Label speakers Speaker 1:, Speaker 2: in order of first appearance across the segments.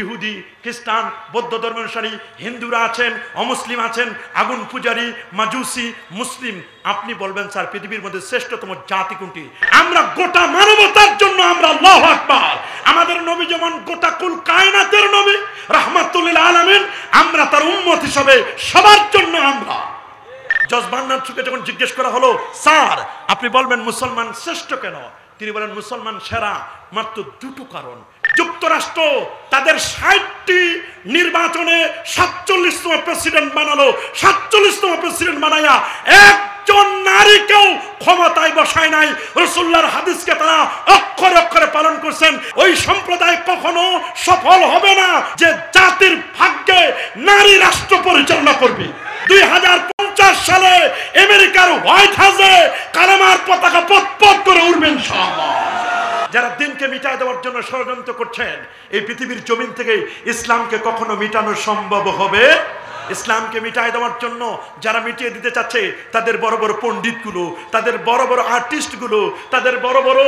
Speaker 1: ইহুদি খ্রিস্টান বৌদ্ধ ধর্মানুসারী হিন্দুরা আছেন, অমুসলিম আছেন, আগুন পূজারী, মাজুসি, মুসলিম। আপনি বলবেন স্যার পৃথিবীর মধ্যে শ্রেষ্ঠতম জাতি কোনটি? আমরা গোটা মানবতার জন্য আমরা আল্লাহু আকবার। আমাদের নবী যেমন গোটা কুল কায়নাতের নবী রাহমাতুল লিল আলামিন, আমরা তার উম্মত হিসেবে সবার জন্য আমরা। জজবান্নার চুকে যখন জিজ্ঞেস করা হলো, স্যার আপনি বলবেন মুসলমান শ্রেষ্ঠ কেন? তিনি বলেন মুসলমান সেরা মাত্র দুটো কারণ। যুক্তরাষ্ট্র তাদের 60টি নির্বাচনে 47তম প্রেসিডেন্ট বানালো, 47তম প্রেসিডেন্ট বানাইয়া একজন নারীকেও ক্ষমতায় বসায় নাই। রাসূলুল্লাহর হাদিসকে তারা অক্ষরে অক্ষরে পালন করছেন। ওই সম্প্রদায় কখনো সফল হবে না যে জাতির ভাগ্যে নারী রাষ্ট্র পরিচালনা করবে। 2050 সালে আমেরিকার হোয়াইট হাউসে কালেমার পতাকা পতপত করে উড়বে ইনশাআল্লাহ। যারা দিনকে মিটায় দেওয়ার জন্য ষড়যন্ত্র করছেন, এই পৃথিবীর জমিন থেকে ইসলামকে কখনো মিটানো সম্ভব হবে? ইসলামকে মিটায় দেওয়ার জন্য যারা মিটিয়ে দিতে চাচ্ছে, তাদের বড় বড় পণ্ডিতগুলো, তাদের বড় বড় আর্টিস্টগুলো, তাদের বড় বড়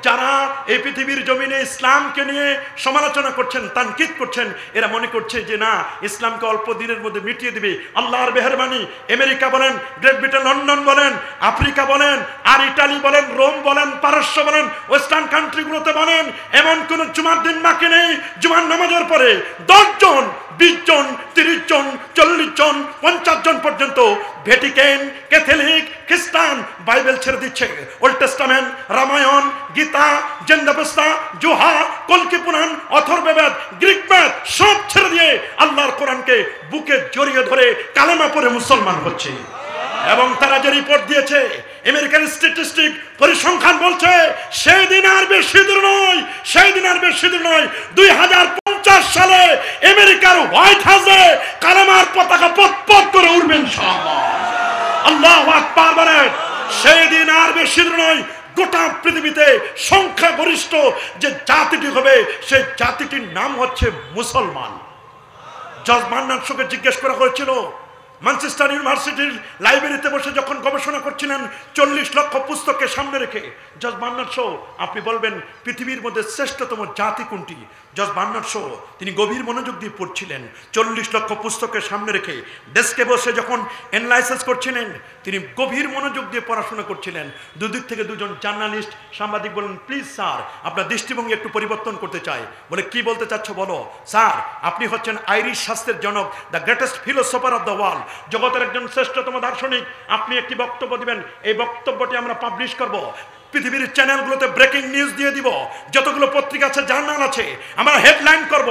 Speaker 1: যারা এই পৃথিবীর জমিনে ইসলামকে নিয়ে সমালোচনা করছেন, তানকিদ করছেন, এরা মনে করছে যে না, ইসলামকে অল্প দিনের মধ্যে মিটিয়ে দিবে। আল্লাহর মেহেরবানি, আমেরিকা বলেন, গ্রেট ব্রিটেন, লন্ডন বলেন, আফ্রিকা বলেন, আর ইটালি বলেন, রোম বলেন, পারস্য বলেন, ওয়েস্টার্ন কান্ট্রিগুলোতে বলেন, এমন কোন জুমার দিন বাকি নেই জুমার নামাজের পরে 10 জন, 20 জন, 30 জন, 40 জন, 50 জন পর্যন্ত ভ্যাটিকান, ক্যাথলিক, খ্রিস্টান বাইবেল ছেড়ে দিচ্ছে। ওল্ড টেস্টামেন্ট, রামায়ণ, গীতা, জেন্দাবস্তা, জোহা, কল্কি পুরাণ, অথর্ববেদ, গ্রিক বেদ সব ছেড়ে দিয়ে আল্লাহর কোরআনকে বুকে জড়িয়ে ধরে কালেমা পড়ে মুসলমান হচ্ছে। এবং তারা যে রিপোর্ট দিয়েছে, আমেরিকান স্ট্যাটিস্টিক পরিসংখ্যান বলছে, সেই দিন আর বেশি দূর নয়, সেই দিন আর বেশি দূর নয়, 2050 সালে আমেরিকার হোয়াইট হাউসে কালেমার পতাকা পতপত করে উড়বে ইনশাআল্লাহ। আল্লাহু আকবার বলেন। সেই দিন আর বেশি দূর নয়, গোটা পৃথিবীতে সংখ্যাগরিষ্ঠ যে জাতিটি হবে, সেই জাতিটির নাম হচ্ছে মুসলমান। জজ মান্নান শোকে জিজ্ঞেস করা হয়েছিল, ম্যানচেস্টার ইউনিভার্সিটির লাইব্রেরিতে বসে যখন গবেষণা করছিলেন 40 লক্ষ পুস্তককে সামনে রেখে, জজ বার্নার্ড শো আপনি বলবেন পৃথিবীর মধ্যে শ্রেষ্ঠতম জাতি কোনটি? জজ বার্নার্ড শো তিনি গভীর মনোযোগ দিয়ে পড়ছিলেন, 40 লক্ষ পুস্তকের সামনে রেখে ডেস্কে বসে যখন অ্যানালাইসিস করছিলেন, তিনি গভীর মনোযোগ দিয়ে পড়াশোনা করছিলেন। দুদিক থেকে দুজন জার্নালিস্ট সাংবাদিক বলেন, প্লিজ স্যার আপনার দৃষ্টিভঙ্গি একটু পরিবর্তন করতে চাই। বলে কি বলতে চাচ্ছ বলো। স্যার আপনি হচ্ছেন আইরিশ শাস্ত্রের জনক, the greatest philosopher of the world, জগতের একজন শ্রেষ্ঠতম দার্শনিক। আপনি একটি বক্তব্য দিবেন, এই বক্তব্যটি আমরা পাবলিশ করব, পৃথিবীর চ্যানেলগুলোতে ব্রেকিং নিউজ দিয়ে দিব, যতগুলো পত্রিকা আছে, জার্নাল আছে, আমরা হেডলাইন করব,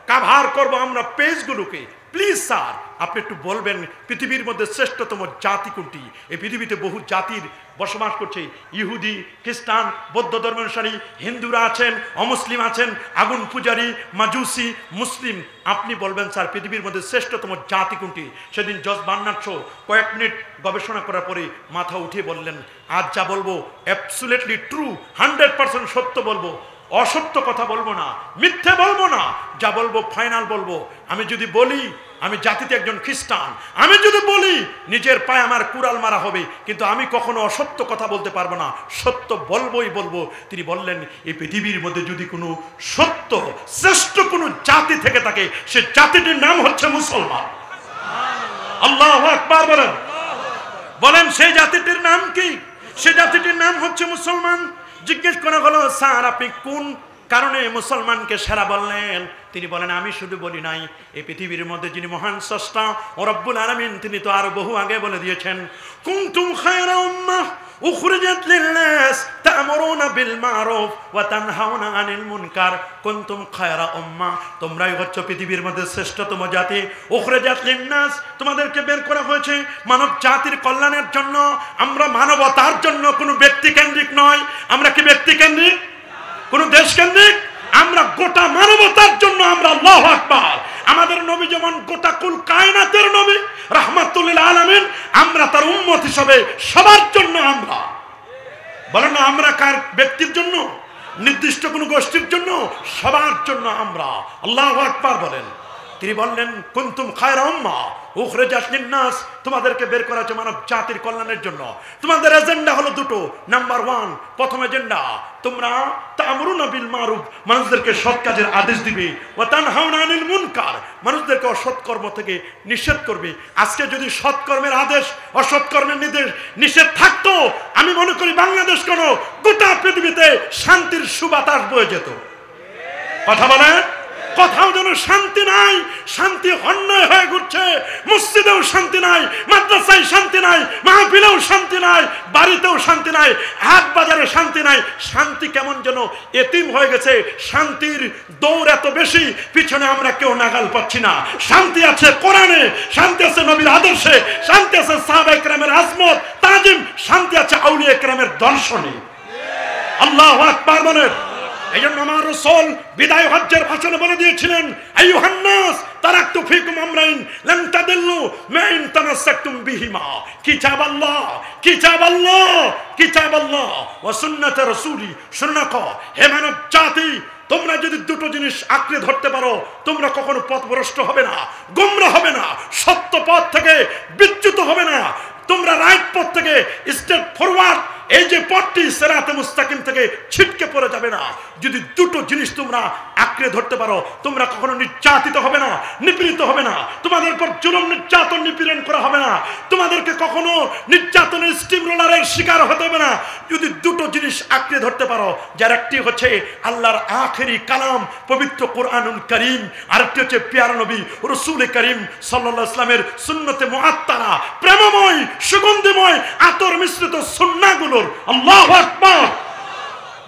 Speaker 1: কাভার করব আমরা পেজগুলোকে। প্লিজ স্যার আপনি একটু বলবেন পৃথিবীর মধ্যে শ্রেষ্ঠতম জাতি কোনটি? এই পৃথিবীতে বহু জাতির বসবাস করছে, ইহুদি, খ্রিস্টান, বৌদ্ধ ধর্মানুসারী, হিন্দুরা আছেন, অমুসলিম আছেন, আগুন পূজারী, মাজুসি, মুসলিম। আপনি বলবেন স্যার পৃথিবীর মধ্যে শ্রেষ্ঠতম জাতি কোনটি? সেদিন জজ বার্নার্ড শো কয়েক মিনিট গবেষণা করার পরে মাথা উঠিয়ে বললেন, আজ যা বলবো অ্যাবসুলেটলি ট্রু, 100% সত্য বলবো, অসত্য কথা বলবো না, মিথ্যে বলবো না, যা বলবো ফাইনাল বলবো। আমি যদি বলি আমি জাতিতে একজন খ্রিস্টান, আমি যদি বলি নিজের পায়ে আমার কুড়াল মারা হবে, কিন্তু আমি কখনো অসত্য কথা বলতে পারবো না, সত্য বলবোই বলবো। তিনি বললেন এই পৃথিবীর মধ্যে যদি কোনো সত্য শ্রেষ্ঠ কোনো জাতি থেকে থাকে, সে জাতিটির নাম হচ্ছে মুসলমান। আল্লাহু আকবার বলেন। বলেন সেই জাতিটির নাম কি? সে জাতিটির নাম হচ্ছে মুসলমান। জিজ্ঞেস করা হলো, স্যার আপনি কোন কারণে মুসলমানকে সেরা বললেন? তিনি বলেন, আমি শুধু বলি নাই, এই পৃথিবীর মধ্যে যিনি মহান স্রষ্টা ও রব্বুল আলামিন, তিনি তো আরো বহু আগে বলে দিয়েছেন, কুনতুম খায়রা উম্মাহ উখরিজাত লিন-নাস তা'মুরুনা বিল মা'রুফ ওয়া তানহাউনা আনিল মুনকার। কুনতুম খায়রা উম্মাহ, তোমরাই হচ্ছে পৃথিবীর মধ্যে শ্রেষ্ঠতম জাতি। উখরিজাত লিন-নাস, তোমাদেরকে বের করা হয়েছে মানব জাতির কল্যাণের জন্য। আমরা মানবতার জন্য, কোনো ব্যক্তি কেন্দ্রিক নয়। আমরা কি ব্যক্তি কেন্দ্রিক? কোন দেশ কেন্দ্রিক? আমরা গোটা মানবতার জন্য আমরা। আল্লাহু আকবার। আমাদের নবী যেমন গোটা কুল কায়নাতের নবী রাহমাতুল লিল আলামিন, আমরা তার উম্মত হিসেবে সবার জন্য আমরা। বলেন না, আমরা কার ব্যক্তির জন্য, নির্দিষ্ট কোন গোষ্ঠীর জন্য? সবার জন্য আমরা। আল্লাহু আকবার বলেন। তিনি বললেন কুনতুম খায়রা উম্মাহ উখরিজাত লিন-নাস, তোমাদেরকে বের করা হয়েছে মানব জাতির কল্যাণের জন্য। তোমাদের এজেন্ডা হলো দুটো। নাম্বার 1, প্রথম এজেন্ডা, তোমরা তা'মুরুনা বিল মারুফ, মানুষদেরকে সৎ কাজের আদেশ দিবে, ওয়া তানহাউনা আনিল মুনকার, মানুষদেরকে অসৎ কর্ম থেকে নিষেধ করবে। আজকে যদি সৎ কর্মের আদেশ অসৎ কর্মের নিষেধ থাকতো, আমি মনে করি বাংলাদেশ কোনো গোটা পৃথিবীতে শান্তির সুবাতাস বয়ে যেত। কথা বলেন? কোথাও যেন শান্তি নাই, শান্তি অন্যায় হয়ে ঘুরছে। মসজিদেও শান্তি নাই, মাদ্রাসায় শান্তি নাই, মাহফিলেও শান্তি নাই, বাড়িতেও শান্তি নাই, হাট বাজারে শান্তি নাই। শান্তি কেমন যেন এতিম হয়ে গেছে। শান্তির দৌড় এত বেশি, পিছনে আমরা কেউ নাগাল পাচ্ছি না। শান্তি আছে কোরআনে, শান্তি আছে নবীর আদর্শে, শান্তি আছে সাহাবায়ে কেরামের আজমত তাজিম, শান্তি আছে আউলিয়া কেরামের দর্শনে। আল্লাহু আকবার বলেন। এই জন্য আমার রাসূল বিদায় হজ্জের ভাষণে বলে দিয়েছিলেন, আইয়ুহান নাস তারাকতু ফিকুম আমরাইন লান তাদিল্লু মা ইন তামাসসাকতুম বিহিমা, কিতাবাল্লাহ কিতাবাল্লাহ কিতাবাল্লাহ ওয়া সুন্নাত রাসূলি। সুন্নাহ, হে মানব জাতি, তোমরা যদি দুটো জিনিস আঁকড়ে ধরতে পারো, তোমরা কখনো পথভ্রষ্ট হবে না, গোমরা হবে না, সত্য পথ থেকে বিচ্যুত হবে না, তোমরা রাইট পথ থেকে স্টেপ ফরওয়ার্ড, এই যে পথটি সিরাতে মুস্তাকিম থেকে ছিটকে পড়ে যাবে না। যদি দুটো জিনিস তোমরা আঁকড়ে ধরতে পারো, তোমরা কখনো নির্যাতিত হবে না, নিপীড়িত হবে না, তোমাদের উপর জুলুম নির্যাতন নিপীড়ন করা হবে না, তোমাদেরকে কখনো নির্যাতনের স্টিম রোলারের শিকার হতে হবে না। যদি দুটো জিনিস আঁকড়ে ধরতে পারো, যার একটি হচ্ছে আল্লাহর আখেরি কালাম পবিত্র কোরআনুল কারীম, আরেকটি হচ্ছে প্যারা নবী রাসূল করিম সাল্লাল্লাহু আলাইহি ওয়াসাল্লামের সুন্নতে মুআত্তারা, প্রেমময় সুগন্ধিময় আতর মিশ্রিত সুন্নাহগুলোর। আল্লাহু আকবার।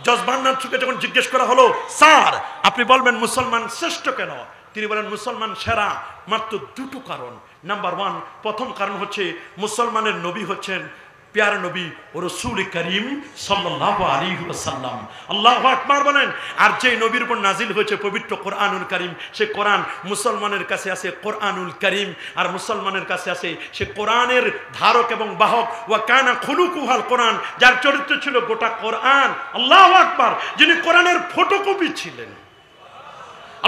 Speaker 1: জজবান্নার চোখে যখন জিজ্ঞেস করা হলো, স্যার আপনি বলবেন মুসলমান শ্রেষ্ঠ কেন? তিনি বলেন মুসলমান সেরা মাত্র দুটো কারণ। নাম্বার 1, প্রথম কারণ হচ্ছে মুসলমানের নবী হচ্ছেন প্যারা নবী ও রাসূল করিম সাল্লাল্লাহু আলাইহি ওয়াসাল্লাম। আল্লাহু আকবার বলেন। আর যে নবীর উপর নাজিল হয়েছে পবিত্র কোরআনুল কারীম, সে কোরআন মুসলমানের কাছে আছে কোরআনুল কারীম, আর মুসলমানের কাছে আছে সে কোরআনের ধারক এবং বাহক। ওয়া কানা খুলুকুহাল কোরআন, যার চরিত্র ছিল গোটা কোরআন। আল্লাহু আকবার। যিনি কোরআনের ফটোকপি ছিলেন।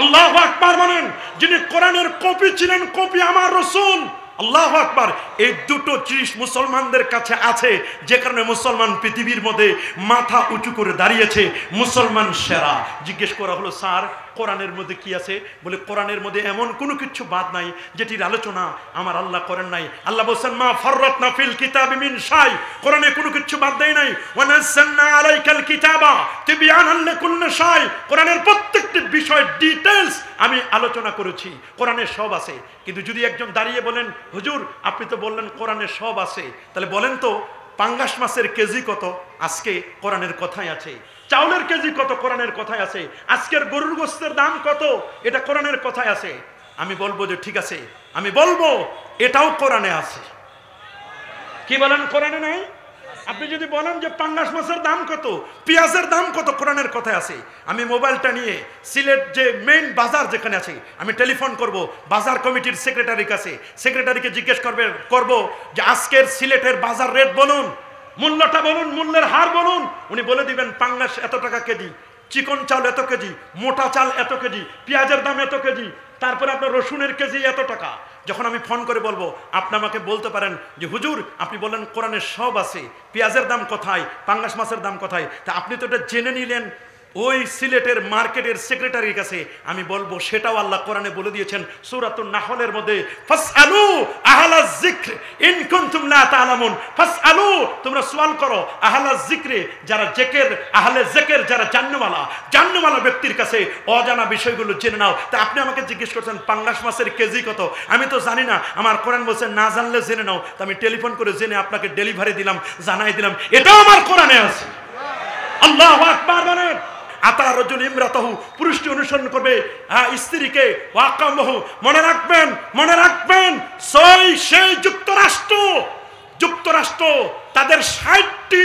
Speaker 1: আল্লাহু আকবার বলেন। যিনি কোরআনের কপি ছিলেন, কপি আমার রাসূল। আল্লাহু আকবার। এই দুটো জিনিস মুসলমানদের কাছে আছে, যে কারণে মুসলমান পৃথিবীর মধ্যে মাথা উঁচু করে দাঁড়িয়েছে। মুসলমান সেরা। জিজ্ঞেস করা হলো, স্যার কোরআনের মধ্যে কি আছে? বলে কোরআনের মধ্যে এমন কোনো কিছু বাদ নাই যেটির আলোচনা আমার আল্লাহ করেন নাই। আল্লাহ বলছেন, মা ফাররাতনা ফিল কিতাবি মিন শাই, কোরআনে কোনো কিছু বাদ দেয় নাই। ওয়া নাযালনা আলাইকাল কিতাবা তিবয়ানান লিকুল্লি শাই, কোরআনের প্রত্যেকটি বিষয় ডিটেইলস আমি আলোচনা করেছি। কোরআনে সব আছে। কিন্তু যদি একজন দাঁড়িয়ে বলেন, হুজুর আপনি তো বললেন কোরআনে সব আছে, তাহলে বলেন তো পাঙ্গাস মাছের কেজি কত? আজকে কোরআনের কথাই আছে। চাউলের কেজি কত? কোরআনের কথাই আছে। আজকের গরুর গোশতের দাম কত? এটা কোরআনের কথাই আছে। আমি বলবো যে ঠিক আছে, আমি বলবো এটাও কোরআনে আছে। কি বলেন কোরআনে নাই? আপনি যদি বলেন যে পাঙ্গাস মাছের দাম কত, পেঁয়াজের দাম কত, কোরআনের কথাই আছে। আমি মোবাইলটা নিয়ে সিলেট যে মেইন বাজার যেখানে আছে, আমি টেলিফোন করব বাজার কমিটির সেক্রেটারির কাছে। সেক্রেটারিকে জিজ্ঞেস করব যে আজকের সিলেটের বাজার রেট বলুন, মূল্যটা বলুন, মূল্যের হার বলুন। উনি বলে দিবেন পাঙ্গাস এত টাকা কেজি, চিকন চাল এত কেজি, মোটা চাল এত কেজি, পেঁয়াজের দাম এত কেজি, তারপরে আপনার রসুনের কেজি এত টাকা। যখন আমি ফোন করে বলবো, আপনি আমাকে বলতে পারেন যে হুজুর আপনি বললেন কোরআনে সব আছে, পেঁয়াজের দাম কোথায়, পাঙ্গাস মাছের দাম কোথায়? তা আপনি তো এটা জেনে নিলেন ওই সিলেটের মার্কেটের সেক্রেটারির কাছে। আমি বলবো সেটাও আল্লাহ কোরআনে বলে দিয়েছেন সূরাতুন নাহলের মধ্যে, ফাসআলু আহলাজ যিকর ইন কুনতুম লা তা'লামুন। ফাসআলু, তোমরা সওয়াল করো, আহলাজ যিকরে, যারা জিকির, আহলে যিকির যারা জান্নওয়ালা ব্যক্তির কাছে অজানা বিষয়গুলো জেনে নাও। তা আপনি আমাকে জিজ্ঞেস করছেন পাঙ্গাস মাছের কেজি কত? আমি তো জানি না। আমার কোরআন বলছে না জানলে জেনে নাও। তা আমি টেলিফোন করে জেনে আপনাকে ডেলিভারি দিলাম, জানাই দিলাম। এটাও আমার কোরআনে আছে। আল্লাহু আকবার বলেন। আতা রাজুল ইমরাতাহু, পুরুষটি অনুসরণ করবে স্ত্রীকে, ওয়াকামহু, মনে রাখবেন সেই যুক্তরাষ্ট্র তাদের 60টি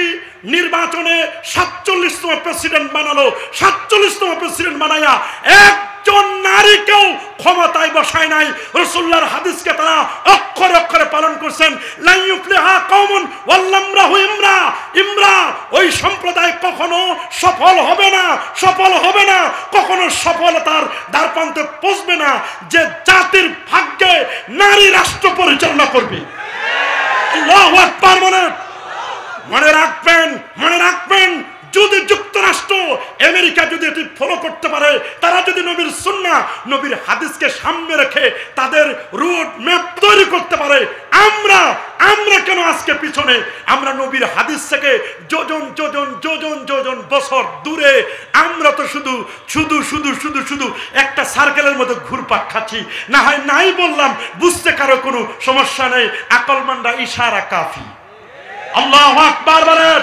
Speaker 1: নির্বাচনে 47তম প্রেসিডেন্ট বানালো। 47তম প্রেসিডেন্ট বানায়া একজন নারীকেও ক্ষমতায় বসায় নাই, রাসূলুল্লাহর হাদিসকে তারা অক্ষরে অক্ষরে পালন করছেন। লা ইউফলিহা কওমুন ওয়াল্লামরাহু ইমরা, ওই সম্প্রদায় কখনো সফল হবে না, সফল হবে না, কখনো সফলতার দ্বারপ্রান্তে পৌঁছবে না যে জাতির ভাগ্যে নারী রাষ্ট্র পরিচালনা করবে। আল্লাহু আকবার বলেন। মনে রাখবেন, মনে রাখবেন, যদি যুক্তরাষ্ট্র আমেরিকা যদি এটি ফলো করতে পারে, তারা যদি নবীর সুন্নাহ নবীর হাদিসকে সামনে রেখে তাদের রোড ম্যাপ তৈরি করতে পারে, আমরা কেন আজকে পিছনে? আমরা নবীর হাদিস থেকে যোজন যোজন যোজন যোজন বছর দূরে। আমরা তো শুধু শুধু শুধু শুধু শুধু একটা সার্কেলের মধ্যে ঘুরপাক খাচ্ছি। না হয় নাই বললাম, বুঝতে কারো কোনো সমস্যা নেই, আকলমানরা ইশারা কাফি। আল্লাহু আকবার বলেন।